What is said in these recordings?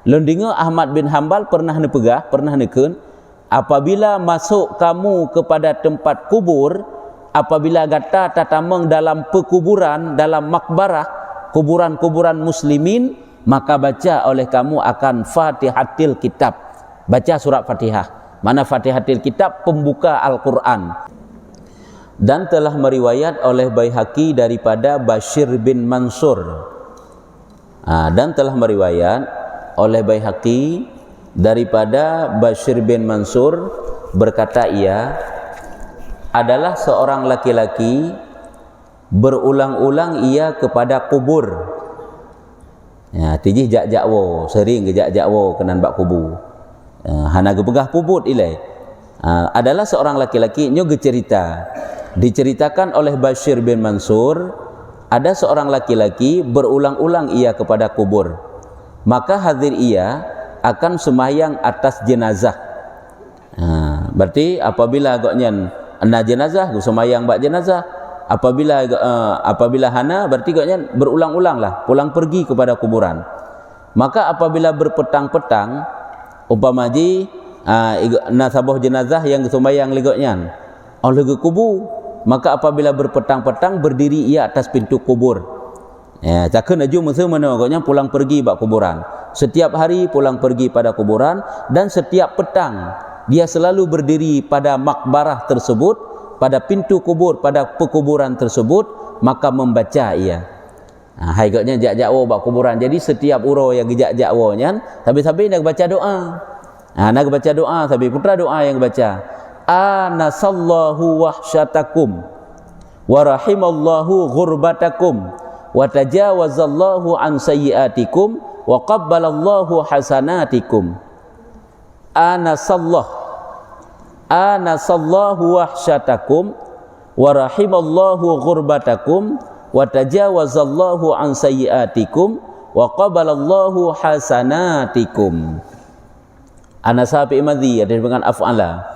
Lendinga Ahmad bin Hanbal pernah nepegah, pernah neken, apabila masuk kamu kepada tempat kubur, apabila gata tatameng dalam pekuburan, dalam makbarah, kuburan-kuburan muslimin, maka baca oleh kamu akan Fatihatil Kitab. Baca surat Fatihah. Mana Fatihatil Kitab pembuka Al-Quran. Dan telah meriwayat oleh Baihaqi daripada Bashir bin Mansur. Dan telah meriwayat oleh Baihaqi daripada Bashir bin Mansur, berkata ia adalah seorang laki-laki berulang-ulang ia kepada kubur. Ya, tijih jak-jakwo, sering ke jak-jakwo kenan bak kubur. Hana gepegah puput ilai. Adalah seorang laki-laki nyo cerita. Diceritakan oleh Bashir bin Mansur, ada seorang laki-laki berulang-ulang ia kepada kubur. Maka hadir ia akan sembahyang atas jenazah. Berarti apabila agaknya anda jenazah, gu sembahyang bak jenazah. Apabila hana, berarti agaknya berulang-ulang lah, pulang pergi kepada kuburan. Maka apabila berpetang-petang, umpama ji nasabah jenazah yang sembahyang legoknya oleh kubur, maka apabila berpetang-petang berdiri ia atas pintu kubur. Ya, takkan aju masa mana agaknya pulang pergi bak kuburan. Setiap hari pulang pergi pada kuburan, dan setiap petang dia selalu berdiri pada makbarah tersebut, pada pintu kubur, pada pekuburan tersebut, maka membaca ia. Hai agaknya jak-jakwo bak kuburan. Jadi setiap uro yang jak-jakwonya, tapi nak baca doa. Nak baca doa, tapi putra doa yang baca. Anasallahu wahsyatakum wa rahimallahu ghurbatakum wa tajawazallahu an sayyiatikum wa qabbalallahu hasanatikum. Anasallahu wahsyatakum wa rahimallahu ghurbatakum wa tajawazallahu an sayyiatikum wa qabbalallahu hasanatikum. Anasabi madhi ada dengan af'ala.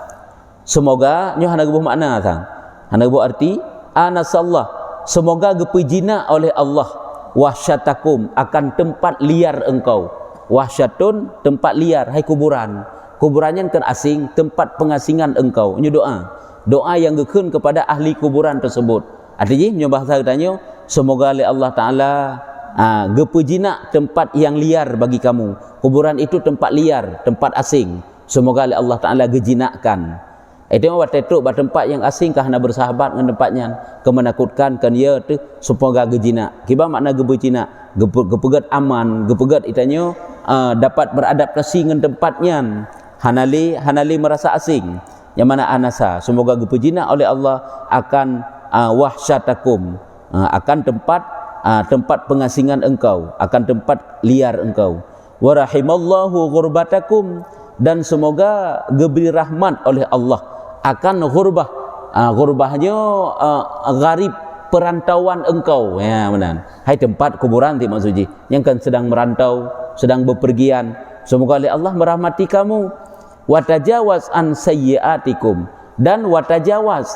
Semoga nyo hana gebuh makna tang. Hana gebuh arti anasallah, semoga gepejina oleh Allah wahsyatakum, akan tempat liar engkau. Wahsyatun tempat liar, hai kuburan. Kuburannya kan asing, tempat pengasingan engkau. Nyo doa. Doa yang gekeun kepada ahli kuburan tersebut. Artinya nyo bahasa katanya semoga oleh Allah Taala gepejina tempat yang liar bagi kamu. Kuburan itu tempat liar, tempat asing. Semoga oleh Allah Taala gejinakkan. Itu mah tetuk tempat yang asing kah na bersahabat dengan tempatnya, kemenakutkan kan ya tu semoga gejina. Kiba makna gebejina, gepegat aman, gepegat itanya dapat beradaptasi dengan tempatnya. Hanali merasa asing. Yang mana anasa, semoga gepejina oleh Allah akan wahsyatakum, akan tempat pengasingan engkau, akan tempat liar engkau. Wa rahimallahu ghurbatakum, dan semoga diberi rahmat oleh Allah akan ghurbah. Ghurbahnya gharib, perantauan engkau. Ya benar. Hai tempat kuburan ti maksudnya yang kan sedang merantau, sedang bepergian. Semoga oleh Allah merahmati kamu. Wa tajawaz an sayyiatikum, dan wa tajawaz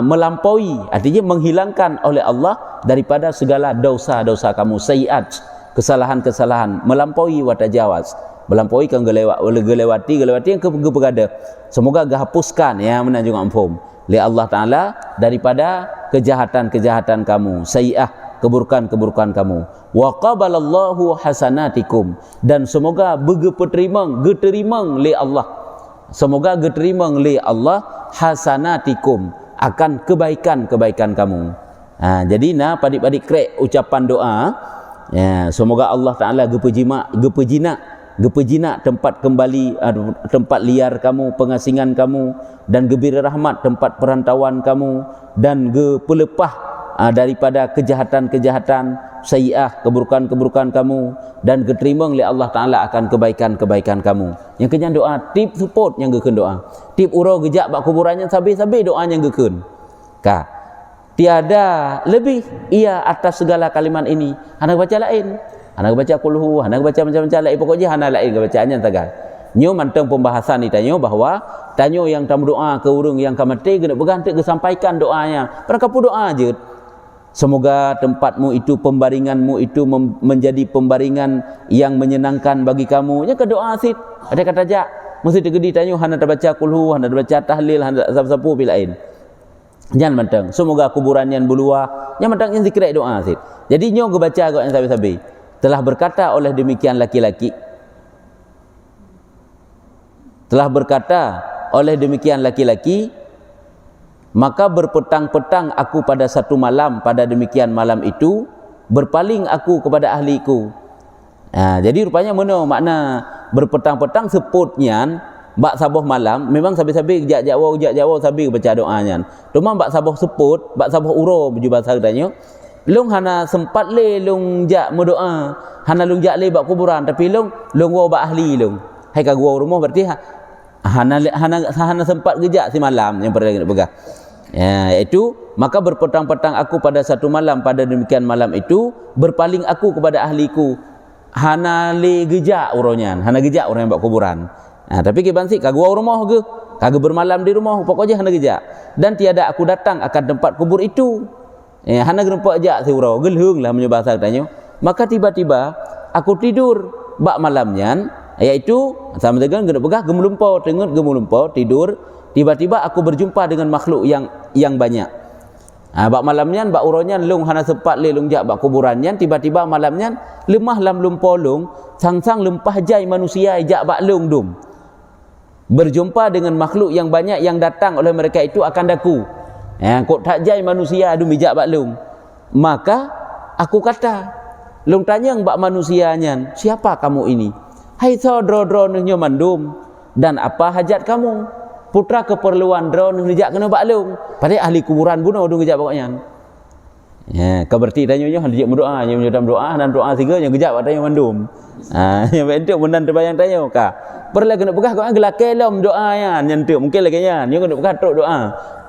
melampaui, artinya menghilangkan oleh Allah daripada segala dosa-dosa kamu. Sayyiat, kesalahan-kesalahan, melampaui wa tajawaz. Melampaui kan gelewati yang kepegada. Semoga gahapuskan ya menanjung ampun li Allah Taala daripada kejahatan-kejahatan kamu, sayyi'ah, keburukan-keburukan kamu. Wa qabalallahu hasanatikum, dan semoga geterimang li Allah. Semoga geterimang li Allah hasanatikum, akan kebaikan-kebaikan kamu. Jadi padik-padik krek ucapan doa ya, semoga Allah Taala gepejina tempat kembali, tempat liar kamu, pengasingan kamu, dan gebira rahmat tempat perantauan kamu, dan gepelepah daripada kejahatan-kejahatan, sayyi'ah, keburukan-keburukan kamu, dan geterimang oleh Allah Ta'ala akan kebaikan-kebaikan kamu. Yang kenyang doa, tip support yang gekun doa. Tip urau gejak bak kuburannya sabi-sabi doa yang gekun. Tiada lebih ia atas segala kalimat ini. Anak baca lain. Anak baca kulhu, anak baca macam-macam lain, pokoknya anak lain bacaannya tagad. Nyo manteng pembahasan ni tanyo bahwa tanyo yang tamu doa ke urang yang kamati kena pegang ke sampaikan doanya. Mereka pun doa je. Semoga tempatmu itu, pembaringanmu itu menjadi pembaringan yang menyenangkan bagi kamu. Ya ke doa asid. Ada kata jak, mesti digedi tanya hana baca kulhu, hana baca tahlil, hana sapu bilain. Jangan mentang. Semoga kuburan yang berluah. Yang mentang yang zikir doa asid. Jadi nyo ge baca kok yang sabi-sabi. Telah berkata oleh demikian laki-laki. Telah berkata oleh demikian laki-laki, maka berpetang-petang aku pada satu malam, pada demikian malam itu berpaling aku kepada ahliku. Jadi rupanya mana makna berpetang-petang seputnya bak saboh malam, memang sabi-sabi jak jawa sabi baca doanya. Cuma bak saboh seput, bak saboh uro baju bahasa katanya. Long hana sempat le long jak berdoa, hana long jak le bak kuburan, tapi long wo bak ahli long. Hai ka gua rumah berarti hana sempat gejak si malam yang pernah nak pegang. Ya, iaitu maka berpetang-petang aku pada satu malam, pada demikian malam itu berpaling aku kepada ahliku. Hana le gejak uronyan, hana gejak orang yang buat kuburan. Tapi ke bansi kagak rumah ke, kagak bermalam di rumah, pokoknya hana gejak. Dan tiada aku datang akan tempat kubur itu. Hana gerempak jak si urau, gelhung lah menyebah tanya. Maka tiba-tiba aku tidur bak malamnya, iaitu sama dengan gena pegah gemelumpau, tengut gemelumpau tidur. Tiba-tiba aku berjumpa dengan makhluk yang banyak. Bak malamnya, bak uronnya lung hana sempat le lung jak bak kuburannya. Tiba-tiba malamnya lemah lam lumpau lung, sang-sang lempah jai manusia jak bak lung dum. Berjumpa dengan makhluk yang banyak yang datang oleh mereka itu akan daku. Kok tak jai manusia dum jak bak lung. Maka aku kata, lung tanya bak manusianya, siapa kamu ini? Hai saudara nyo mandum, dan apa hajat kamu? Putra keperluan drone ngejak kena baklung. Padahal ahli kuburan bunuh dong ngejak pokoknya. Ya, keberti tanya nyo hendak berdoa, nyo dalam doa dan doa tiga yang ngejak tanya mandum. Yang bentuk menan terbayang tanya ka. Perlu kena pegah kok gelake lom doa ya, nyentuk mungkin lagi nya, nyo kena pegah tok doa.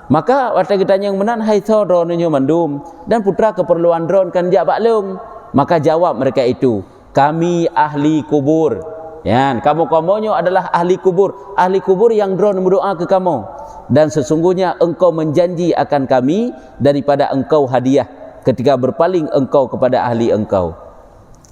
Maka waktu kita tanya yang menan, hai saudara nyo mandum, dan putra keperluan drone kan jak baklung. Maka jawab mereka itu, kami ahli kubur. Ya, kamu-kamunya adalah ahli kubur yang drone berdoa ke kamu, dan sesungguhnya engkau menjanji akan kami daripada engkau hadiah ketika berpaling engkau kepada ahli engkau.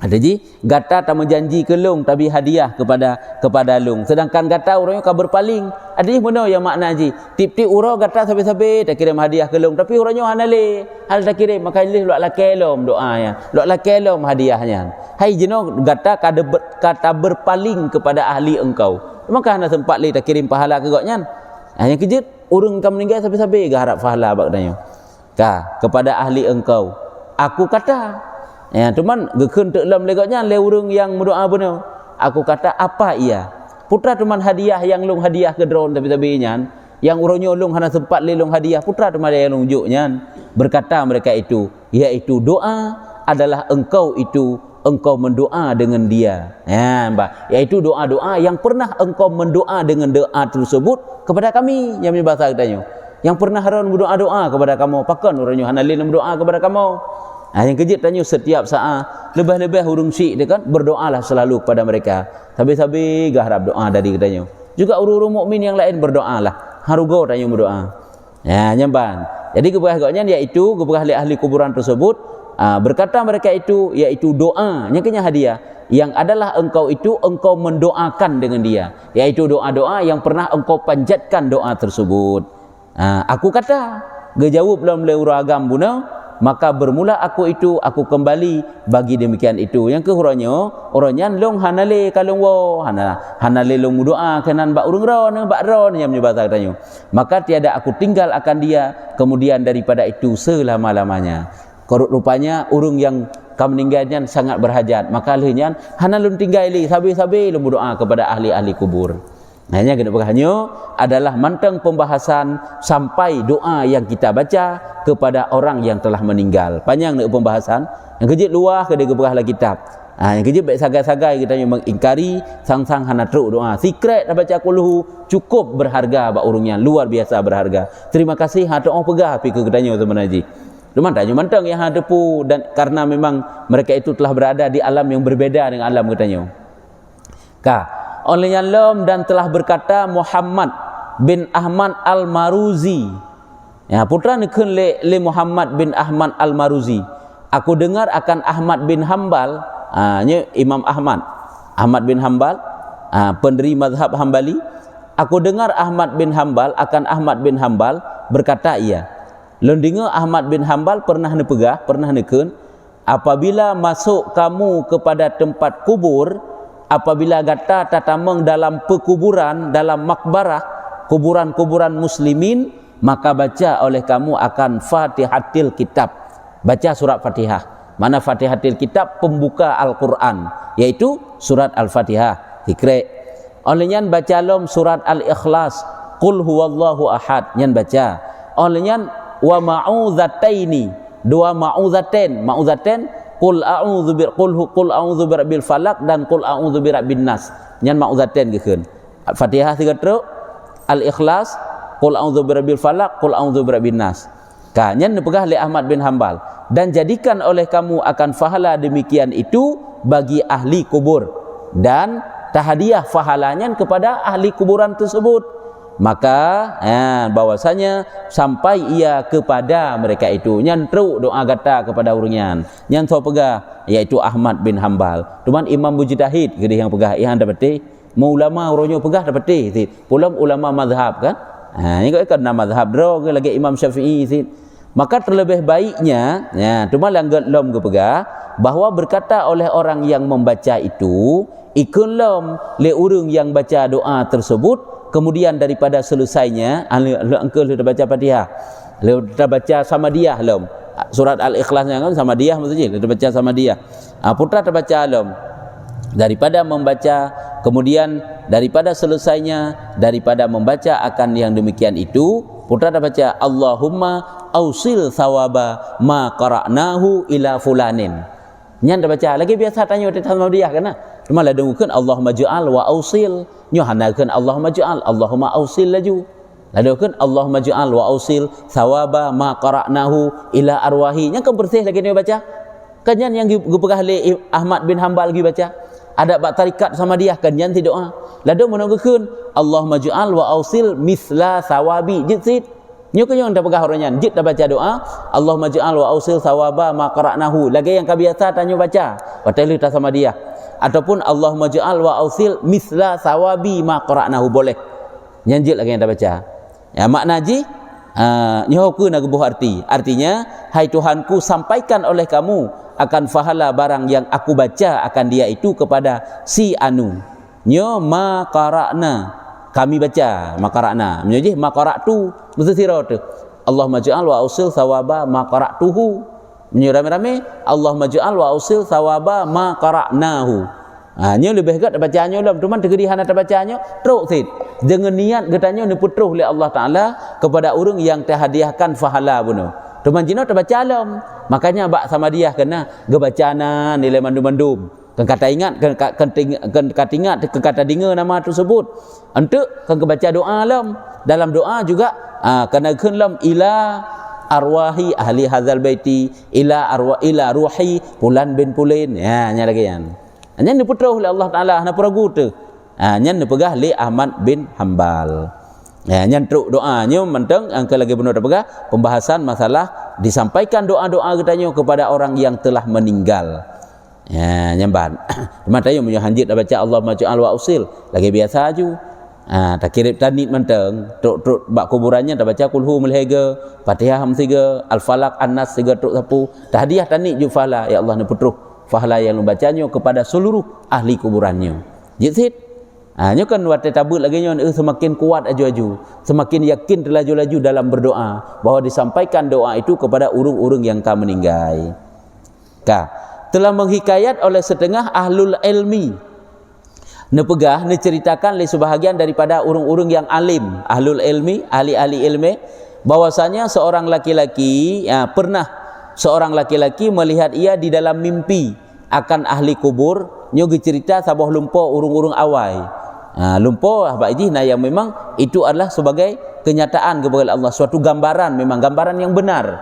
Jadi gata tak menjanji ke lung tapi hadiah kepada lung, sedangkan gata orangnya ka berpaling. Adanya mana yang makna ji tip-tip urang gata sabe-sabe tak kirim hadiah ke lung, tapi orangnya hanale hal tak kirim, maka leh lok lakelom doanya, lok lakelom hadiahnya. Hai jeno gata kata berpaling kepada ahli engkau, maka hana sempat leh tak kirim pahala ke goknya. Yang kejut urang kam meninggal sabe-sabe ga harap pahala bak danyo kepada ahli engkau. Aku kata ya, cuman gekun tek lam legotnya le urang yang berdoa benar. Aku kata apa ia? Putra cuman hadiah yang lung hadiah ke drone tapi nyan, yang urangnya lung hana sempat le lung hadiah, putra cuman yang lung juk nyan. Berkata mereka itu, yaitu doa adalah engkau mendoa dengan dia. Ya, mbak, yaitu doa-doa yang pernah engkau mendoa dengan doa tersebut kepada kami, yang bahasa katanya. Yang pernah haron berdoa-doa kepada kamu, pakan orangnya hana le berdoa kepada kamu. Yang kejut tanya setiap saat lebih-lebih hurung syik dia kan berdoalah selalu kepada mereka. Sabi-sabi gak harap doa dari katanya. Juga urung-urung mukmin yang lain berdoalah. Harugo tanya berdoa. Ya, nyamban. Jadi keberkahnya iaitu keberkah ahli kuburan tersebut, berkata mereka itu yaitu doa, nyakanya hadiah yang adalah engkau mendoakan dengan dia, yaitu doa-doa yang pernah engkau panjatkan doa tersebut. Aku kata, gejawab dalam leura agam buna. Maka bermula aku kembali bagi demikian itu. Yang kehurannya orangnya long hanale kalong wo hanale long doa kenan bak urung ron bak ron yang bahasa katanya. Maka tiada aku tinggal akan dia kemudian daripada itu selama-lamanya. Rupanya urung yang kam meninggalnya sangat berhajat, maka lehnya hanalun tinggal li sabi-sabi long doa kepada ahli-ahli kubur. Hanya kena berkahnya adalah mantang pembahasan sampai doa yang kita baca kepada orang yang telah meninggal. Panjang nak pembahasan. Yang kejut luah ke dia berkahlah kitab. Yang kejut baik sagai-sagai kita yang mengingkari sang-sang hana teruk doa. Secret dah baca kulhu cukup berharga bak urungnya, luar biasa berharga. Terima kasih hata orang pegah pi ke katanya sebenarnya. Cuma tanya mantang yang hada pu, dan karena memang mereka itu telah berada di alam yang berbeza dengan alam katanya. Oleh Yalom dan telah berkata Muhammad bin Ahmad Al-Maruzi Ya, putra nekeun le Muhammad bin Ahmad Al-Maruzi. Aku dengar akan Ahmad bin Hambal, nya Imam Ahmad bin Hambal, pendiri mazhab Hambali. Aku dengar Ahmad bin Hambal akan Ahmad bin Hambal berkata ia. Lendinga Ahmad bin Hambal pernah nekeun, apabila masuk kamu kepada tempat kubur, apabila gata tatameng dalam pekuburan, dalam makbarah, kuburan-kuburan muslimin, maka baca oleh kamu akan Fatihatil Kitab. Baca surat Fatihah. Mana Fatihatil Kitab? Pembuka Al-Quran, yaitu surat Al-Fatihah. Dikre. Olehnya baca lom surat Al-Ikhlas, Qul huwallahu ahad, nyan baca. Olehnya wa ma'udzataini, dua ma'udzatain, qul a'udzu birabbil falaq dan qul a'udzu birabbin nas. Nyan ma'udzatain gekeun. Fatihah 3 truk, Al-Ikhlas, qul a'udzu birabbil falaq, qul a'udzu birabbin nas. Nyan dipegah oleh Ahmad bin Hambal, dan jadikan oleh kamu akan pahala demikian itu bagi ahli kubur, dan tahadiah pahalanya kepada ahli kuburan tersebut. Maka bahwasanya sampai ia kepada mereka itu, nyan teruk doa gata kepada urunyan, nyan so pegah yaitu Ahmad bin Hambal. Cuman Imam Mujtahid gede yang pegah ihan dapati, mau ulama uronyo pegah dapati pulang ulama mazhab kan. Ini kan mazhab dro lagi Imam Syafi'i sih. Maka terlebih baiknya, cuma langgat lom ke pegah, bahwa berkata oleh orang yang membaca itu, ikun lom le urung yang baca doa tersebut, kemudian daripada selesainya, engkau sudah baca Fatihah, sudah baca sama dia lom, surat Al-Ikhlasnya kan sama dia maksudnya, sudah baca sama dia. Putra terbaca lom, daripada membaca, kemudian daripada selesainya, daripada membaca akan yang demikian itu, putra dah baca Allahumma ausil thawaba ma qara'nahu ila fulanin. Nyan dah baca lagi biasa tanya sama dia kan. Cuma la dengukeun Allahumma ja'al wa ausil, nyo hanakeun Allahumma ja'al, Allahumma ausil laju. La dengukeun Allahumma ja'al wa ausil thawaba ma qara'nahu ila arwahi. Nya kan bersih lagi dia baca. Kan yang gupegah le Ahmad bin Hambal lagi baca. Ada bak tarikat sama dia kan nyan ti doa. La do menunggukeun Allahumma ja'al wa ausil misla sawabi jitsit. Nyo kan yang dah pegah orangnya jit dah baca doa Allahumma ja'al wa ausil thawaba ma qara'nahu. Lagi yang kabiasa tanya baca. Watelu ta sama dia. Ataupun Allahumma ja'al wa ausil misla sawabi ma qara'nahu boleh. Nyanjit lagi yang dah baca. Ya makna ji nyoku na gebuh arti. Artinya, hai Tuhanku, sampaikan oleh kamu akan pahala barang yang aku baca akan dia itu kepada si anu. Nyo ma qara'na, kami baca ma qara'na. Menyoji ma qara'tu mesti sira tu. Allahumma ja'al wa ausil thawaba ma qara'tuhu. Menyo rame-rame Allahumma ja'al wa ausil thawaba ma qara'nahu. Nyo lebih gat bacanya dalam cuman tegedihan ada bacanya teruk sid. Dengan niat getanya ni putruh oleh Allah Taala kepada orang yang terhadiahkan pahala bunuh. Cuman jino terbaca alam. Makanya bak sama dia kena gebacana nilai mandum-mandum. Kan kata ingat kan kata ingat kan kata dengar nama tersebut. Untuk kan kebaca doa alam. Dalam doa juga kena kenlam ila arwahi ahli hadzal baiti ila ruhi pulan bin pulin. Ya nya lagi yan. Nya diputruh oleh Allah Taala na pragu tu. Nya dipegah li Ahmad bin Hambal. Nya truk doanya menteng angka lagi benar pegah pembahasan masalah disampaikan doa-doa katanya kepada orang yang telah meninggal. Nyamban. Mata yo menyo hanjit baca Allahumma ja'al wa usil lagi biasa aju. Tak kirip tanit menteng truk bak kuburannya dah baca kulhu mulhega Fatihah 3 Al-Falaq An-Nas 3 truk sapu tahdiah tanit ju fahala ya Allah ni putruh pahala yang membacanya kepada seluruh ahli kuburannya. Jitsit. Nyo kan wat tabut lagi nyo semakin kuat aju-aju, semakin yakin terlaju-laju dalam berdoa bahwa disampaikan doa itu kepada urung-urung yang telah meninggal. Telah menghikayat oleh setengah ahlul ilmi. Nepegah diceritakan oleh sebahagian daripada urung-urung yang alim, ahlul ilmi, ahli-ahli ilmu, bahwasanya seorang laki-laki pernah seorang laki-laki melihat ia di dalam mimpi akan ahli kubur. Nyo cerita sabah lumpo urung-urung awai. Lumpo apa ini yang memang itu adalah sebagai kenyataan kepada Allah, suatu gambaran, memang gambaran yang benar.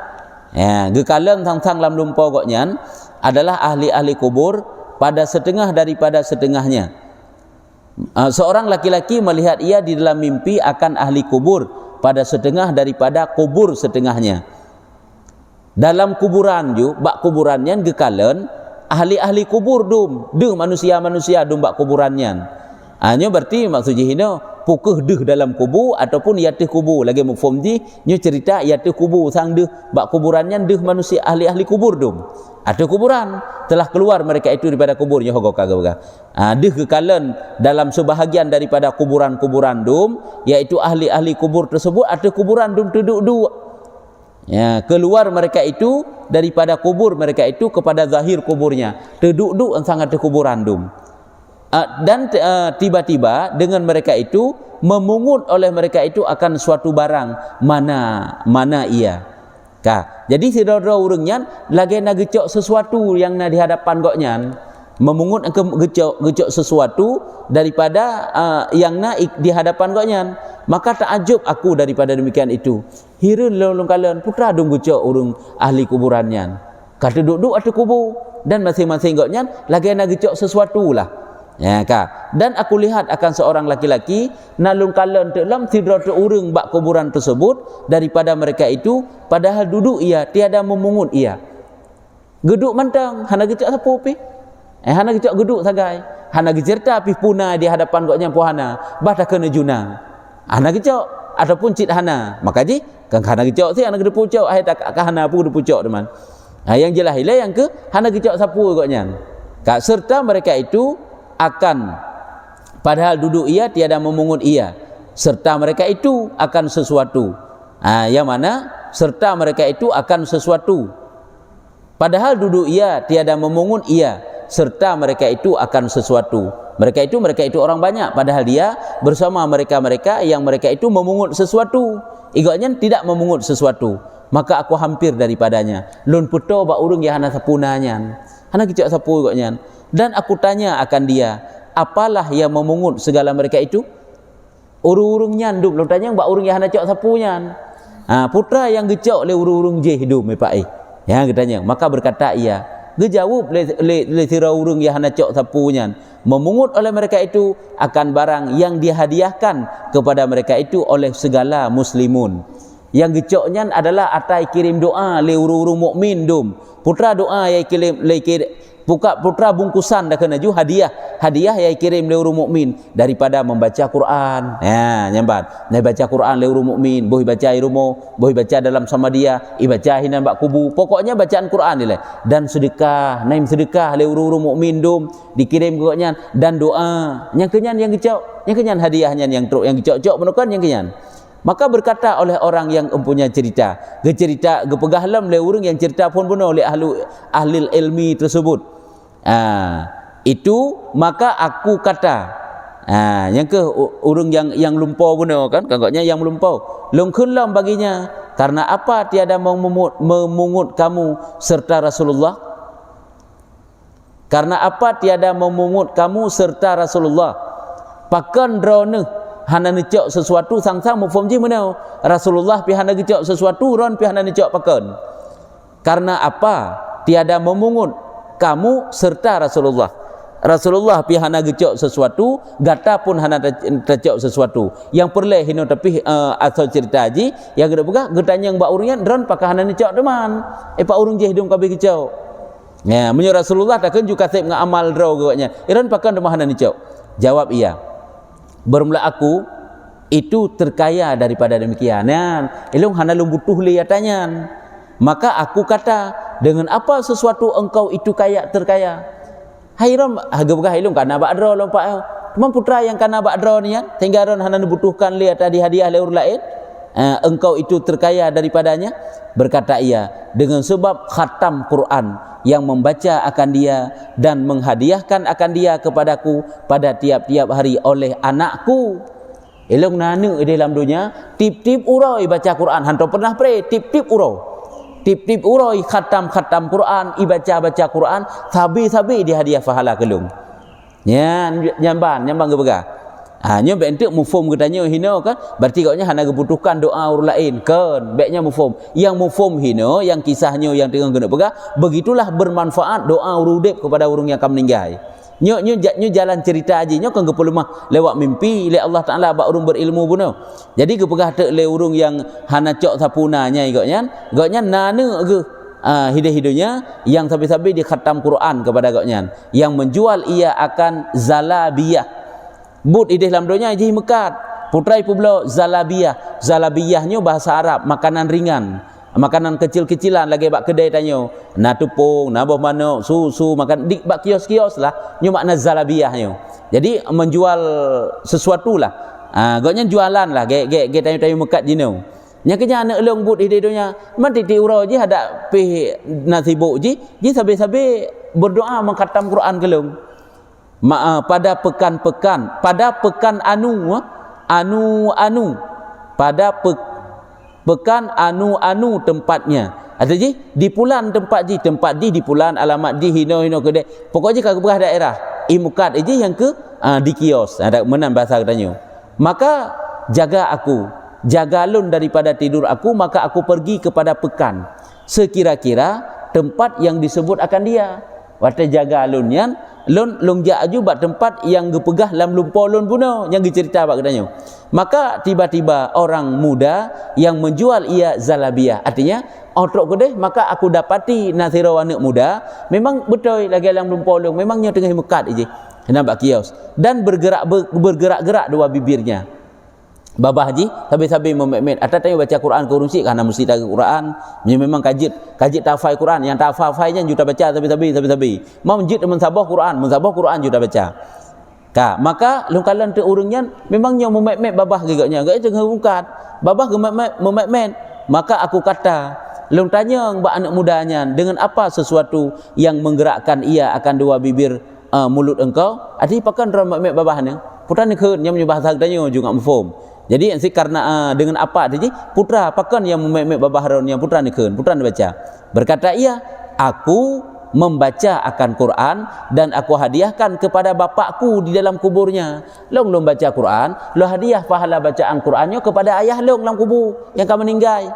Gekaleng tang-tang lam lumpo koknyan adalah ahli-ahli kubur pada setengah daripada setengahnya. Seorang laki-laki melihat ia di dalam mimpi akan ahli kubur pada setengah daripada kubur setengahnya. Dalam kuburan ju bak kuburannya gekalen ahli-ahli kubur dum manusia-manusia dum bak kuburannya. Hanya berarti maksudnya hino pukeh deh dalam kubur ataupun yateh kubur lagi mufhum ji nyo cerita yateh kubur sang deh bak kuburannya deh manusia ahli-ahli kubur dum. Ada kuburan telah keluar mereka itu daripada kuburnya hogo kagak. Deh kekalan dalam sebahagian daripada kuburan-kuburan dum yaitu ahli-ahli kubur tersebut ada kuburan dum duduk. Ya, keluar mereka itu daripada kubur mereka itu kepada zahir kuburnya. Duduk sangat ada kuburan dum. Dan tiba-tiba dengan mereka itu memungut oleh mereka itu akan suatu barang mana ia. Jadi saudara urangnya lagi nak gecok sesuatu yang nak di hadapan goknya, memungut gecok sesuatu daripada yang nak di hadapan goknya. Maka takjub aku daripada demikian itu. Hireun lolong kalian putra dong gecok urang ahli kuburannya. Kata duduk ada kubur dan masing-masing goknya lagi nak gecok sesuatu lah. Ya ka. Dan aku lihat akan seorang laki-laki nalung kalen dalam tidur urang bak kuburan tersebut daripada mereka itu padahal duduk ia tiada memungut ia. Geduk mantang hana gecak sapu pi. Hana gecak geduk sagai. Hana gecerta pi puna di hadapan goknya puhana bah tak kena juna. Hana gecak ataupun cit hana. Maka ji kan hana gecak si hana gede pucuk ai tak hana pu gede pucuk teman. Yang jelas ile yang ke hana gecak sapu goknya. Serta mereka itu akan padahal duduk ia tiada memungut ia serta mereka itu akan sesuatu yang mana serta mereka itu akan sesuatu padahal duduk ia tiada memungut ia serta mereka itu akan sesuatu mereka itu orang banyak padahal dia bersama mereka yang mereka itu memungut sesuatu igaknya tidak memungut sesuatu maka aku hampir daripadanya lun puto ba urung ya hana sapunanya hana kicak sapu igaknya. Dan aku tanya akan dia, apalah yang memungut segala mereka itu? Urung-urung nyanduk, lo tanya mbak urung yang hana cok sapunya. Putra yang gecok le urung-urung je hidup me pak Ya katanya, maka berkata ia, gejawab le sira urung yang hana cok sapunya. Memungut oleh mereka itu akan barang yang dihadiahkan kepada mereka itu oleh segala muslimun. Yang gecoknya adalah atai kirim doa le urung-urung mukmin dum. Putra doa yang kirim le putra bungkusan dah kena ju hadiah yang kirim le urang mukmin daripada membaca Quran. Nyambat baca Quran le urang mukmin boleh baca di rumah boleh baca dalam sama dia baca hinan bak kubu pokoknya bacaan Quran ni lah dan sedekah naim sedekah le urang mukmin dum dikirim pokoknya dan doa yang kenyan yang gecok yang kenyan hadiahnya yang truk yang gecok-gecok menukan yang kenyan. Maka berkata oleh orang yang mempunyai cerita gepegah lam le urang yang cerita pun benar oleh ahli ilmi tersebut. Itu maka aku kata yang ke urang yang lumpau benar kan kagaknya yang melumpau lungkunlam baginya karena apa tiada memungut kamu serta Rasulullah karena apa tiada memungut kamu serta Rasulullah pakan drone hana necok sesuatu sang-sang mufhum ji mana Rasulullah pi hana gecok sesuatu ron pi hana necok pakan karena apa tiada memungut kamu serta Rasulullah pi hana gecok sesuatu gata pun hana tecok sesuatu yang perle hino tapi asal cerita ji yang gede buka getanya yang ba urungan ron pakah hana necok teman pak urung je hidung kabeh gecok ya menyo Rasulullah takkan juga kasih ngamal draw gawanya ron pakah demah hana necok jawab ia bermula aku itu terkaya daripada demikian ilung hana lung butuh liatannya maka aku kata dengan apa sesuatu engkau itu terkaya hairon harga ilung kana ba'dro lompak teman putra yang kana ba'dro ni sehingga ron hana dibutuhkan lihat tadi hadiah leur lain engkau itu terkaya daripadanya berkata ia dengan sebab khatam Quran yang membaca akan dia dan menghadiahkan akan dia kepadaku pada tiap-tiap hari oleh anakku elong nanu di dalam dunia tip-tip uroi baca Quran hantu pernah pre tip-tip uroi khatam Quran baca Quran sabi dia pahala kelung nyamban gebega hanya bentuk mufhum katanya hino kan berarti katanya hana kebutuhkan doa orang lain kan baiknya mufhum yang mufhum hino yang kisahnya yang tengah kena pegah begitulah bermanfaat doa urudep kepada orang yang akan meninggal nyo jalan cerita aja, nyo kan ke lemah lewat mimpi le Allah Taala bak urung berilmu buno. Jadi ke pegah tek le urung yang hana cok sapunanya goknya nane ke hidup-hidupnya yang sampai-sampai dia khatam Quran kepada goknya, yang menjual ia akan zalabiyah. But ide dalam dunia je mekat. Putrai pula zalabiyahnya bahasa Arab, makanan ringan. Makanan kecil-kecilan lagi bak kedai tanyo, na tepung, na buah manuk, susu, makan di bak kios-kios lah, nyo makna zalabiyahnya. Jadi menjual sesuatu lah. Goknya jualan lah, ge tanyo mekat jino. Nya kenya anak long but ide dunia, man titi urau je ada pe nasibuk je sabe-sabe berdoa mengkhatam Quran kelong. Pada pekan anu tempatnya. Ada je di pulan tempat di pulan alamat di hino kedai. Pokoknya kagak berah daerah. Imukat je yang ke di kios. Ada menan bahasa katanya. Maka jaga lun daripada tidur aku, maka aku pergi kepada pekan. Sekira-kira tempat yang disebut akan dia. Wate jaga lun yan lon jaju bak tempat yang gepegah lam lumpur lon puno yang dicerita bak katanya. Maka tiba-tiba orang muda yang menjual ia zalabiyah, artinya otrok kedeh, maka aku dapati nasira anak muda memang betul lagi lam lumpur lon, memangnya tengah mekat je nampak kios dan bergerak-gerak dua bibirnya. Babah haji sabi-sabi memet atas tanya baca Quran ke urung sik karena mesti tahu Quran. Dia memang kajit tafai Quran, yang tafai-fainya juta baca sabi-sabi. Mau menjid mensabah Quran juta baca. Maka lungkalan te urungnya memangnya memet babah gigaknya. Gak tengah ungkat. Babah memet. Maka aku kata, lung tanya mbak anak mudanya, dengan apa sesuatu yang menggerakkan ia akan dua bibir mulut engkau? Adi pakan memet babahnya. Putra ni keun yang bahasa tanya juga mafhum. Jadi karena dengan apa tadi putra pakan yang memek babaharon yang putra ni keun, putra ni baca. Berkata ia, aku membaca akan Quran dan aku hadiahkan kepada bapakku di dalam kuburnya. Long baca Quran, lo hadiah pahala bacaan Qurannya kepada ayah long dalam kubur yang kamu meninggal.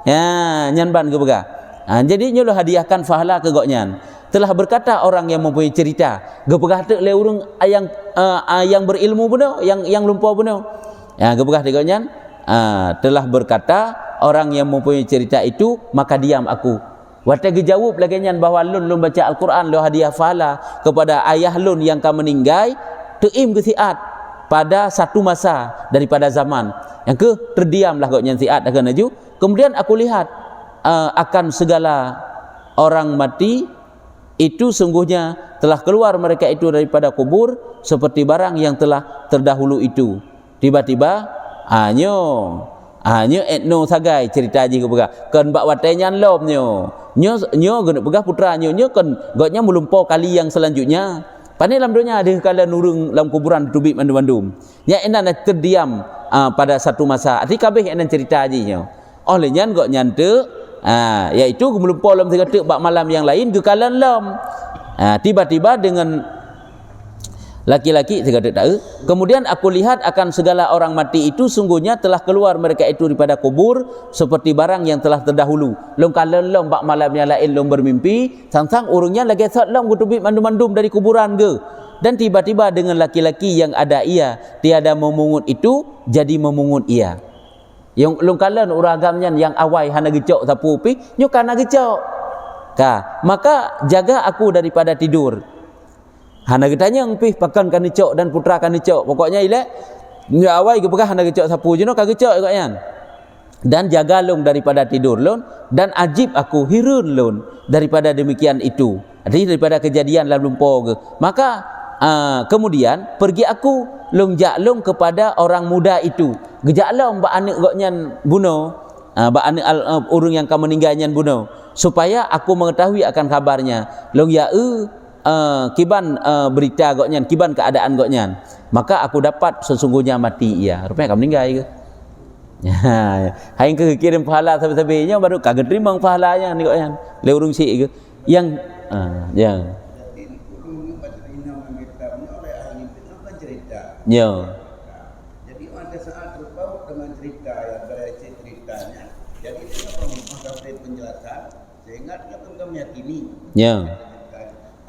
Ya, nyanban ke bega. Jadi lo hadiahkan pahala ke goknyan. Telah berkata orang yang mempunyai cerita, gepegah tek le urang yang berilmu benar, yang lumpur benar. Ya, gepegah dekatnya telah berkata orang yang mempunyai cerita itu, maka diam aku. Wate gejawab lagi nyan bahawa lun baca Al-Quran, lo hadiah pahala kepada ayah lun yang kamu meninggal, teim ke siat pada satu masa daripada zaman. Yang ke terdiamlah goknya siat akan maju. Kemudian aku lihat akan segala orang mati itu sungguhnya telah keluar mereka itu daripada kubur seperti barang yang telah terdahulu itu. Tiba-tiba nyo etno sagai cerita ji ke pegah kan bak watenya lom nyo guna pegah putra nyo kan gotnya melumpo kali yang selanjutnya pandai dalam dunia ada kala nurung dalam kuburan tubik mandum-mandum nya enan terdiam pada satu masa arti kabeh enan cerita ji nyo oleh nyan gok nyante iaitu melumpo dalam tiga bak malam yang lain ke kala lom tiba-tiba dengan laki-laki saya kata tahu. Kemudian aku lihat akan segala orang mati itu sungguhnya telah keluar mereka itu daripada kubur seperti barang yang telah terdahulu. Long kala long bak malam yang lain long bermimpi, sang-sang urungnya lagi sat long gutubik mandum-mandum dari kuburan ke. Dan tiba-tiba dengan laki-laki yang ada ia tiada memungut itu jadi memungut ia. Yang long kala uragamnya yang awai hana gecok sapu pi, nyo kana gecok. Maka jaga aku daripada tidur. Hana getanya ngpih pakan kan dicok dan putra kan dicok. Pokoknya ile nya awai ke pegah hana gecok sapu je no ka gecok goknya. Dan jaga lung daripada tidur lun dan ajib aku hirun lun daripada demikian itu. Artinya daripada kejadian lalu lumpur ke. Maka kemudian pergi aku lung jaklung kepada orang muda itu. Gejaklong bak anak goknya bunuh. Bak anak urang yang kamu meninggalnya bunuh supaya aku mengetahui akan kabarnya. Lung kiban berita goknya, kiban keadaan goknya, maka aku dapat sesungguhnya mati ia. Rupanya kamu meninggal ke? Hai ke kirim pahala sabi-sabinya baru kagak terima pahalanya ni goknya. Le urung sik ke? Yang yang ya. Jadi ada saat berbau dengan cerita yang berisi ceritanya. Jadi dia mengatakan penjelasan sehingga dia pun meyakini. Ya.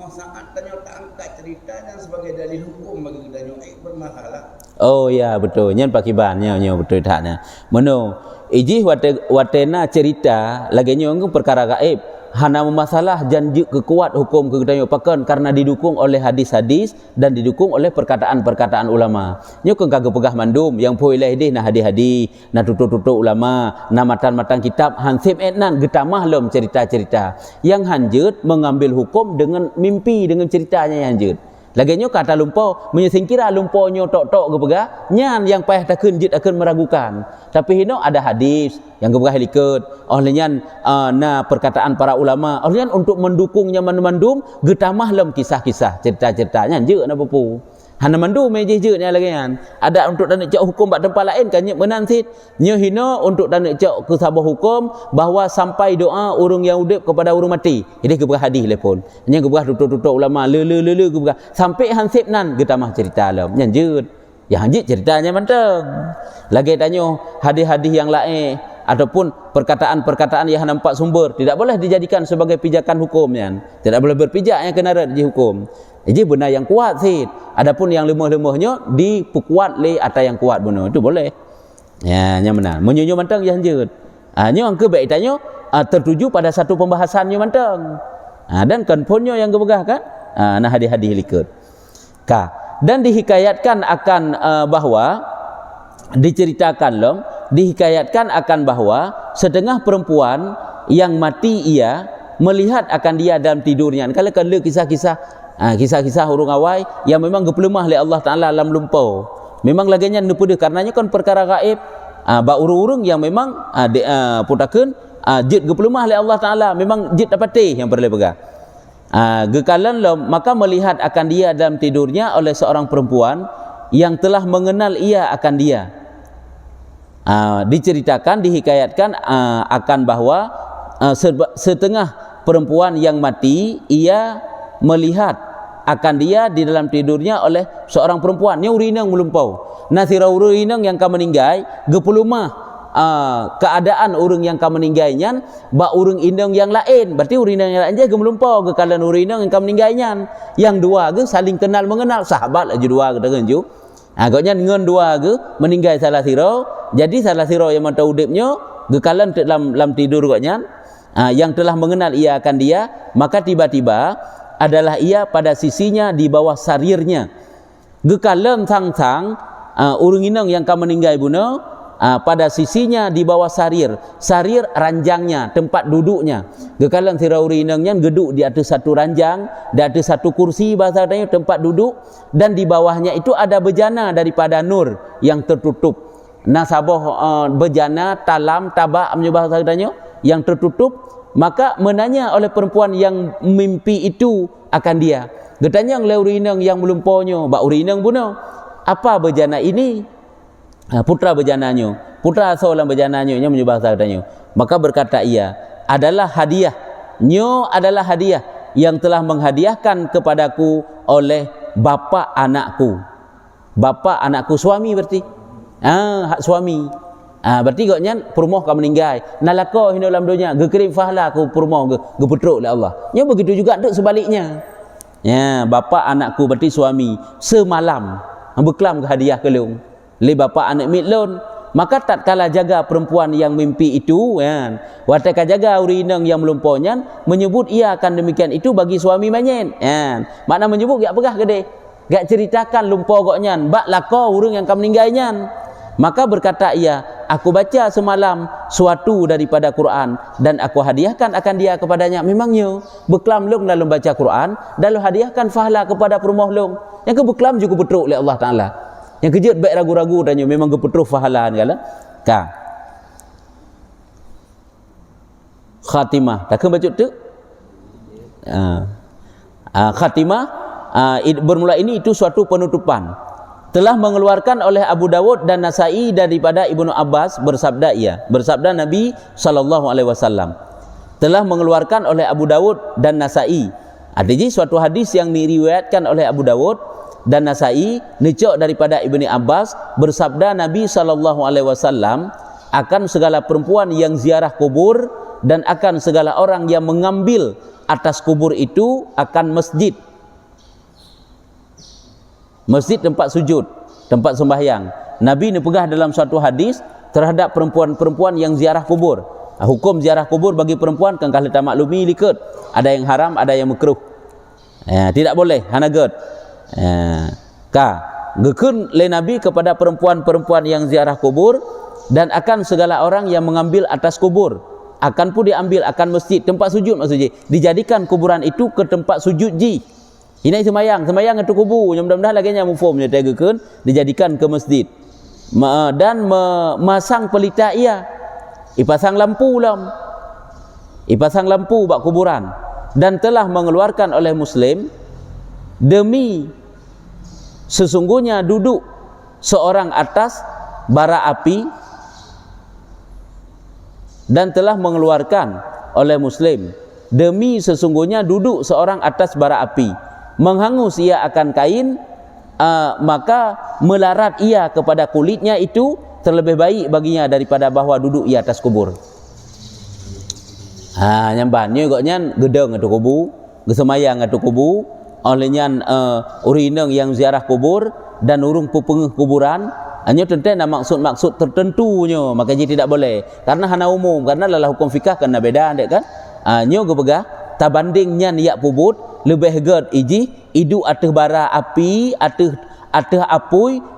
Saat ternyata angkat cerita dan sebagai dalil hukum bagi kita bermasalah. Oh ya betul, nyen pakibannya betul taknya. Meno iji watena cerita lagi nyo perkara gaib. Hana masalah janji kekuat hukum kegedayo pakan karena didukung oleh hadis-hadis dan didukung oleh perkataan-perkataan ulama. Nyo keng kagak pegah mandum yang poileh deh nah hadis-hadis, nah tutuk-tutuk ulama, nah matan-matan kitab hansip etnan getamah lom cerita-cerita. Yang hanjut mengambil hukum dengan mimpi dengan ceritanya yang hanjut. Lagi nyo kata lumpau menyingkira lumpau nyo tok-tok ke pegah nyan yang payah takun jit akan meragukan. Tapi hino ada hadis yang kepegah likut olehnya na perkataan para ulama olehnya untuk mendukungnya mandum getamah lem kisah-kisah cerita-ceritanya je na pupu. Hana mandum je nya lagi kan. Ada untuk dan cak hukum bak tempat lain kan nyek menansit. Nyo hino untuk dan cak ke sabah hukum bahawa sampai doa urang yang udip kepada urang mati. Ini kepegah hadis lepon. Nya kepegah tutuk-tutuk ulama le kepegah sampai hansip nan getamah cerita lem nya je. Ya hanjit ceritanya manteng. Lagi tanyo hadis-hadis yang lain ataupun perkataan-perkataan yang nampak sumber tidak boleh dijadikan sebagai pijakan hukumnya. Tidak boleh berpijak yang kena di hukum. Jadi benar yang kuat sih. Adapun yang lemah-lemahnya diperkuat le atau yang kuat benar itu boleh. Ya, yang benar. Menyunyo manteng yang hanjut. Nyo angke baik tanyo tertuju pada satu pembahasannya manteng. Dan konponyo yang kebegah kan. Nah hadis-hadis likut. Dan dihikayatkan akan bahawa diceritakan lom dihikayatkan akan bahawa setengah perempuan yang mati ia melihat akan dia dalam tidurnya. Kalau kan kisah-kisah urang awai yang memang gepelemah oleh Allah Taala alam lumpau. Memang laginya nepude karenanya kan perkara gaib. Ba urang-urang yang memang putakeun jid gepelemah oleh Allah Taala memang jid dapat yang perlu pegang. Gekalan lom maka melihat akan dia dalam tidurnya oleh seorang perempuan yang telah mengenal ia akan dia. Diceritakan dihikayatkan akan bahawa setengah perempuan yang mati ia melihat akan dia di dalam tidurnya oleh seorang perempuan nya urinang melumpau. Nah sira urinang yang ka meninggai gepulumah keadaan urang yang ka meninggainya ba urang indang yang lain berarti urinang yang lain je gemelumpau ke kalan urinang yang ka meninggainya yang dua ge saling kenal mengenal sahabat aja dua kita genju agaknya ngen dua ge meninggai salah siro jadi salah siro yang mata udipnya ge kalan dalam tidur gaknya yang telah mengenal ia akan dia maka tiba-tiba adalah ia pada sisinya di bawah sarirnya ge kalan sang urang indang yang ka meninggai bunuh pada sisinya di bawah sarir ranjangnya tempat duduknya gekalan sirauri inangnya geduk di atas satu ranjang di atas satu kursi bahasa katanya tempat duduk dan di bawahnya itu ada bejana daripada nur yang tertutup nasabah bejana talam tabak bahasa katanya yang tertutup maka menanya oleh perempuan yang mimpi itu akan dia getanya leuri inang yang melumponyo bak uri inang buno apa bejana ini putra bejananya, putra seorang bejananya nya menyebah katanya. Maka berkata ia, adalah hadiah. Nyo adalah hadiah yang telah menghadiahkan kepadaku oleh bapa anakku. Bapa anakku suami berarti. Hak suami. Berarti gaknya perumoh ka meninggal. Nalako hina dalam dunia gekirim fahla ku perumoh ge petruk oleh Allah. Nya begitu juga untuk sebaliknya. Ya, bapa anakku berarti suami semalam beklam ke hadiah kelung. Le bapa anak mitlon maka tatkala jaga perempuan yang mimpi itu kan wataka jaga urinang yang melumponya menyebut ia akan demikian itu bagi suami manyen kan makna menyebut gak pegah gede gak ceritakan lumpo goknya bak lako urang yang kam meninggalnya maka berkata ia aku baca semalam suatu daripada Quran dan aku hadiahkan akan dia kepadanya memangnya beklam long dalam baca Quran dan lo hadiahkan fahla kepada perumoh long yang ke beklam juga betruk oleh Allah Taala yang kejut baik ragu-ragu tanya memang kepetruh fahalan kala khatimah tak baca tu khatimah bermula ini itu suatu penutupan telah mengeluarkan oleh Abu Dawud dan Nasai daripada Ibnu Abbas bersabda Nabi SAW telah mengeluarkan oleh Abu Dawud dan Nasai jadi suatu hadis yang diriwayatkan oleh Abu Dawud dan Nasai nicok daripada Ibnu Abbas bersabda Nabi SAW akan segala perempuan yang ziarah kubur dan akan segala orang yang mengambil atas kubur itu akan masjid Masjid tempat sujud, tempat sembahyang. Nabi ni pegah dalam suatu hadis terhadap perempuan-perempuan yang ziarah kubur. Hukum ziarah kubur bagi perempuan kan kalau tak maklumi likut. Ada yang haram, ada yang makruh. Tidak boleh hanaget. Gekun le Nabi kepada perempuan-perempuan yang ziarah kubur dan akan segala orang yang mengambil atas kubur. Akan pun diambil akan masjid, tempat sujud maksudnya. Dijadikan kuburan itu ke tempat sujud ji. Ini semayang itu kubur. Mudah-mudahan lagi yang mufumnya tegakun dijadikan ke masjid. Dan memasang pelita ia. Ipasang lampu bak kuburan dan telah mengeluarkan oleh Muslim demi sesungguhnya duduk seorang atas bara api dan telah mengeluarkan oleh Muslim demi sesungguhnya duduk seorang atas bara api menghangus ia akan kain maka melarat ia kepada kulitnya itu terlebih baik baginya daripada bahawa duduk ia atas kubur. Nyambannya goknya gedeng atau kubur, gesemayang atau kubur, olehnya urineng yang ziarah kubur dan urung pupengeh kuburan. Hanya tentu maksud-maksud tertentunya, makanya tidak boleh. Karena hana umum, karena dalam hukum fikah kena beda dek kan. Nyo gebegah tabandingnya niat pubut lebih ged iji idu ateh bara api ateh apui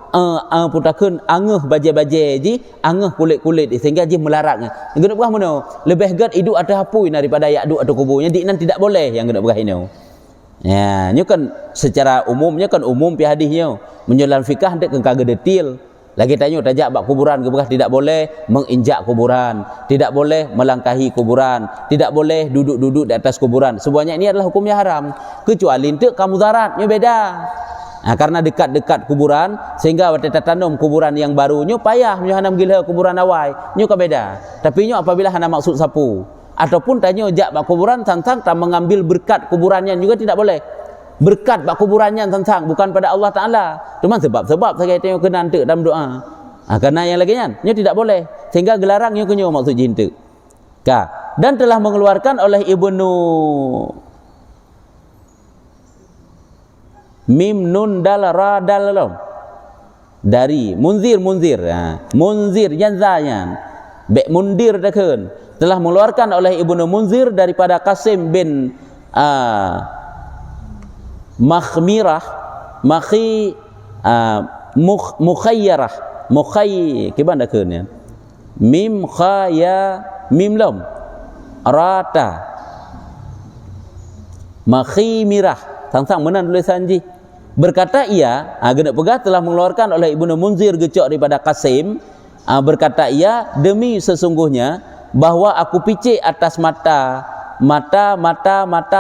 putakeun angeuh baje-baje ji angeuh kulit-kulit sehingga ji melaratnya. Geuna begah mono lebih ged idu ateh apui daripada yak du atau kuburnya di nan tidak boleh yang geuna begah ini. Ya, nyo kan secara umumnya kan umum pi hadisnya. Menjual fikah dek kagak detail. Lagi tanya tajak bak kuburan gebegah tidak boleh menginjak kuburan, tidak boleh melangkahi kuburan, tidak boleh duduk-duduk di atas kuburan. Semuanya ini adalah hukumnya haram. Kecuali ente kamu zaratnya beda. Karena dekat-dekat kuburan sehingga waktu tanam kuburan yang barunya payah nyo hanam gila kuburan awai nyo ka beda. Tapi nyo apabila hanam maksud sapu ataupun tanya jak bak kuburan tentang tak mengambil berkat kuburannya juga tidak boleh. Berkat bak kuburannya tentang bukan pada Allah Taala. Cuma sebab saya tengok kena ante dalam doa. Karena yang lagi nyo tidak boleh sehingga gelarang nyo kenyo maksud jinta. Dan telah mengeluarkan oleh Ibnu Mim nun dal ra dal dari munzir janzanya be mundir dakun telah mengeluarkan oleh Ibnu Munzir daripada Qasim bin Makhmirah Mukhayyarah kiban dakun ya mim khaya mim lam rata makhimirah sang menan tulisan ji. Berkata ia, genak pegah telah mengeluarkan oleh Ibnu Munzir gecok daripada Qasim, berkata ia, demi sesungguhnya bahwa aku picik atas mata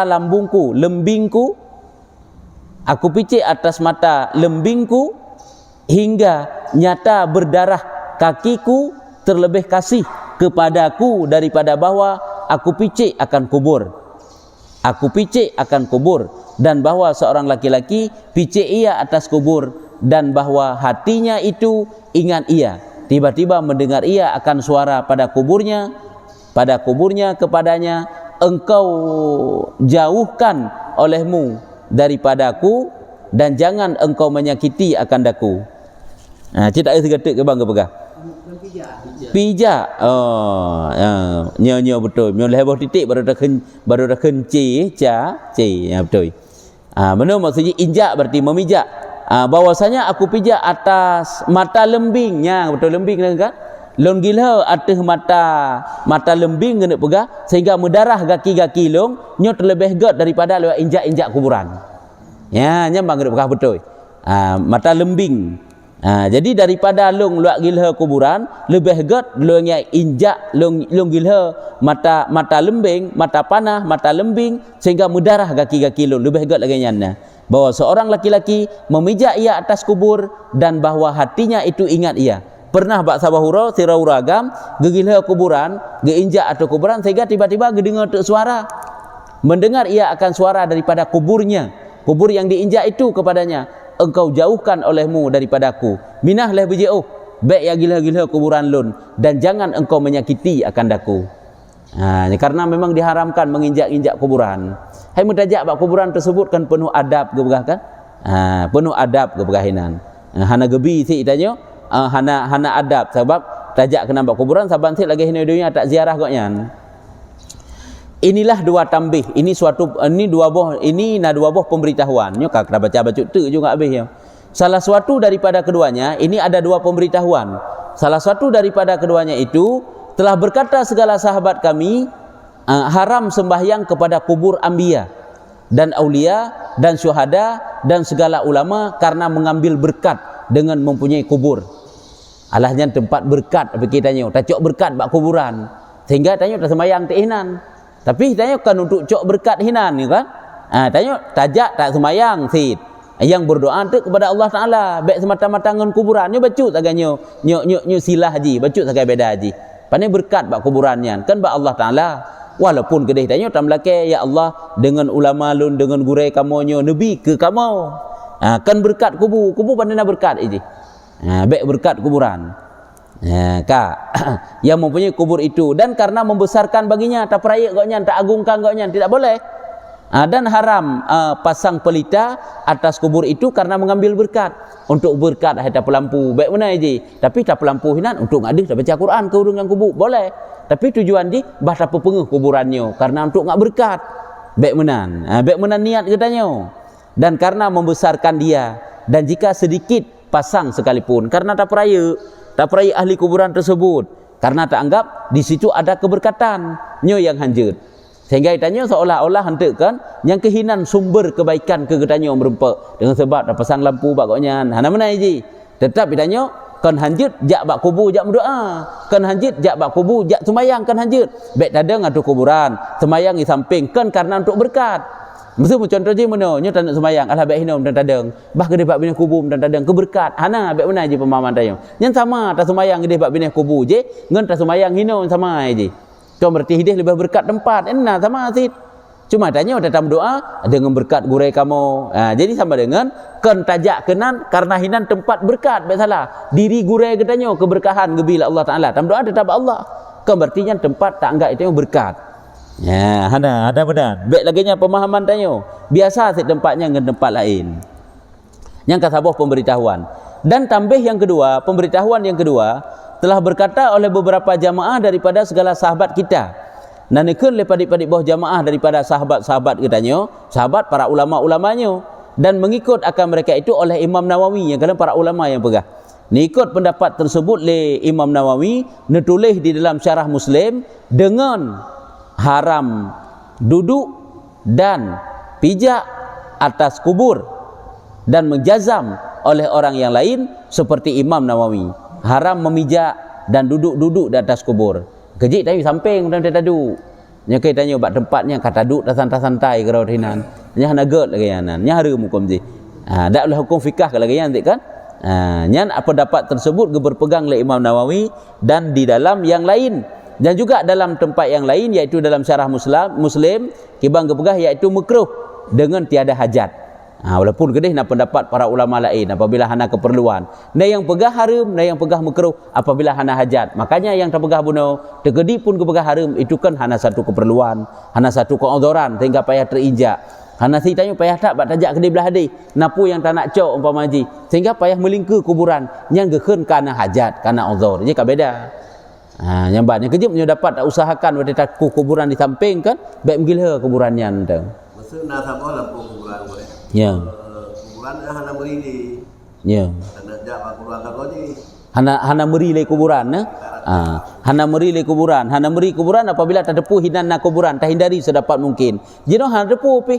lambungku, lembingku, aku picik atas mata lembingku hingga nyata berdarah kakiku terlebih kasih kepadaku daripada bahwa aku picik akan kubur. Aku picik akan kubur dan bahwa seorang laki-laki picik ia atas kubur dan bahwa hatinya itu ingat ia. Tiba-tiba mendengar ia akan suara pada kuburnya kepadanya, engkau jauhkan olehmu daripadaku dan jangan engkau menyakiti akan daku. Cita air segetik ke bang ke pegah. Pijak. Nyo betul. Nyo leh bawah titik baru dah kenci betul. Benar maksudnya injak berarti memijak. Bahwasanya aku pijak atas mata lembingnya, betul lembing kan? Long gila atas mata lembing kena pegah sehingga mendarah kaki-kaki long nyo terlebih gad daripada lewat injak-injak kuburan. Ya, nyambang kena pegah betul. Mata lembing. Jadi daripada long luak gilha kuburan lebih gad long yang injak long gilha mata lembing, mata panah, mata lembing sehingga mendarah kaki-kaki long lebih gad lagi nyana. Bahwa seorang laki-laki memijak ia atas kubur dan bahwa hatinya itu ingat ia. Pernah bak sabahura sirau ragam gegilha kuburan, geinjak atau kuburan sehingga tiba-tiba gedengar suara. Mendengar ia akan suara daripada kuburnya. Kubur yang diinjak itu kepadanya. Engkau jauhkan olehmu daripadaku. Minah leh bejauh. Baik ya gila-gila kuburan lun dan jangan engkau menyakiti akan daku. Karena memang diharamkan menginjak-injak kuburan. Hai mutajak bak kuburan tersebut kan penuh adab gebegah kan? Penuh adab ke pergahinan. Hana gebi si tanya, hana adab sebab tajak kena bak kuburan saban si lagi hina dunia tak ziarah koknya. Inilah dua tambih. Ini dua buah pemberitahuan. Nyo kak baca bacuk tu juga habis ya. Salah suatu daripada keduanya, ini ada dua pemberitahuan. Salah satu daripada keduanya itu telah berkata segala sahabat kami haram sembahyang kepada kubur anbiya dan aulia dan syuhada dan segala ulama karena mengambil berkat dengan mempunyai kubur. Alahnya tempat berkat apa kita tanya, tak cok berkat bak kuburan. Sehingga tanya tak sembahyang tak hinan. Tapi tanya kan untuk cok berkat hinan ni kan. Tanya tajak tak sembahyang sid. Yang berdoa tu kepada Allah Taala, baik semata-mata dengan kuburan. Nyo bacut agaknya nyo silah haji, bacut sagai beda haji. Pandai berkat bak kuburannya kan bak Allah Taala. Walaupun kedih tanya tam lake ya Allah dengan ulama lun dengan gurai kamonyo nabi ke kamu. Kan berkat kubur pandai nak berkat ini. Baik berkat kuburan. Kak yang mempunyai kubur itu dan karena membesarkan baginya tak perayak goknya tak agungkan goknya tidak boleh. Dan haram pasang pelita atas kubur itu karena mengambil berkat. Untuk berkat ada pelampu baik mana je. Tapi tak pelampu hinan untuk ngadu tak baca Quran ke urang yang kubur boleh. Tapi tujuan di bah tak pengeh kuburannya karena untuk ngak berkat. Baik menan niat katanya. Dan karena membesarkan dia dan jika sedikit pasang sekalipun karena tak peraya ahli kuburan tersebut karena tak anggap di situ ada keberkatan nyo yang hanjut. Sehingga ditanya seolah-olah hentakan yang kehinan sumber kebaikan ke katanya merempak dengan sebab dah pasang lampu bagoknya. Hana mana ji? Tetap ditanya kan hanjut jak bak kubur jak berdoa. Kan hanjut jak bak kubur jak sembahyang kan hanjut. Baik tadang atau kuburan, sembahyang di samping kan karena untuk berkat. Mesti contoh je mana nyo tak nak sembahyang alah baik hinom dan tadang. Bah kedai bak binah kubur dan tadang keberkat. Hana baik mana je pemahaman tayang. Yang sama tak sembahyang kedai bak binah kubur je ngan tak sembahyang hinom sama je. Kau berarti hidih lebih berkat tempat. Enak sama asid. Cuma tanya dalam doa dengan berkat gurai kamu. Jadi sama dengan kan tajak kenan karena hinan tempat berkat. Baik salah. Diri gurai katanya keberkahan gebila Allah Taala. Dalam doa tetap Allah. Kan berarti tempat tak anggap itu yang berkat. Ada benar. Baik lagi pemahaman tanya. Biasa asid tempatnya dengan tempat lain. Yang kata sebuah pemberitahuan. Dan tambah yang kedua, pemberitahuan yang kedua telah berkata oleh beberapa jamaah daripada segala sahabat kita. Nanekun lepadik-padik bawah jamaah daripada sahabat-sahabat katanya, sahabat para ulama-ulamanya dan mengikut akan mereka itu oleh Imam Nawawi yang kalian para ulama yang pegah. Ikut pendapat tersebut le Imam Nawawi netulis di dalam syarah Muslim dengan haram duduk dan pijak atas kubur dan menjazam oleh orang yang lain seperti Imam Nawawi. Haram memijak dan duduk-duduk di atas kubur. Kejik tapi samping dan tak duduk. Nya kai tanya bab tempatnya kata duduk dah santai-santai ke rautinan. Nya nagat lagi anan. Nya harum hukum ji. Dak boleh hukum fikah ke lagi nanti kan. Nya apa dapat tersebut berpegang oleh Imam Nawawi dan di dalam yang lain dan juga dalam tempat yang lain iaitu dalam syarah Muslim kibang kepegah iaitu makruh dengan tiada hajat. Walaupun kedih nak pendapat para ulama lain apabila hana keperluan. Nah yang pegah haram, nah yang pegah makruh apabila hana hajat. Makanya yang terpegah bunuh, tergedi pun kepegah haram itu kan hana satu keperluan, hana satu keodoran sehingga payah terinjak. Hana si tanya payah tak bak tajak kedai belah hadis. Napu yang tak nak cok umpama haji sehingga payah melingkar kuburan yang gekeun kana hajat, kana uzur. Jadi ka beda. Yang banyak kejap punya dapat tak usahakan pada taku kuburan di samping kan, baik menggila kuburannya ente. Maksud nak sama lampu kuburan boleh. Ya. Kuburan hana meri. Ya. Hana jak kuburan tak ni. Hana meri le kuburan nah. Hana meri le kuburan. Hana meri kuburan apabila tak depu hinan nak kuburan, tak hindari sedapat mungkin. Jino hana depu pi.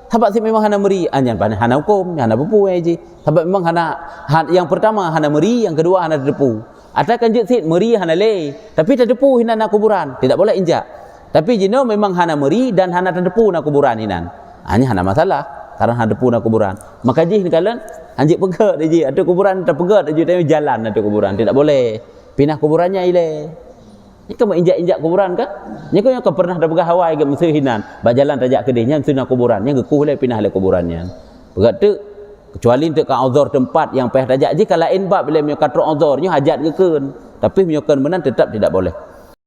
Sebab si memang hana meri, anyan pandai hana hukum, hana bepu aje. Sebab memang hana yang pertama hana meri, yang kedua hana depu. Atakan je sit meri hana le, tapi tak depu hinan nak kuburan, tidak boleh injak. Tapi jino memang hana meri dan hana depu nak kuburan hinan. Hanya hana masalah karena hana depu nak kuburan. Maka je kalian anjik pegat je, ada kuburan tak pegat je tapi jalan ada kuburan, tidak boleh. Pindah kuburannya ile. Ni kamu injak-injak kuburan kan? Ni kau yang pernah dah pegah Hawaii ke mesti hinan, bajalan tajak kedihnya mesti nak kuburan, yang gekuh le pindah le kuburannya. Pegat tu kecuali untuk ka uzur tempat yang payah tajak je kalau lain bab bila mio katro uzurnya hajat gekeun, tapi mio kan menan tetap tidak boleh.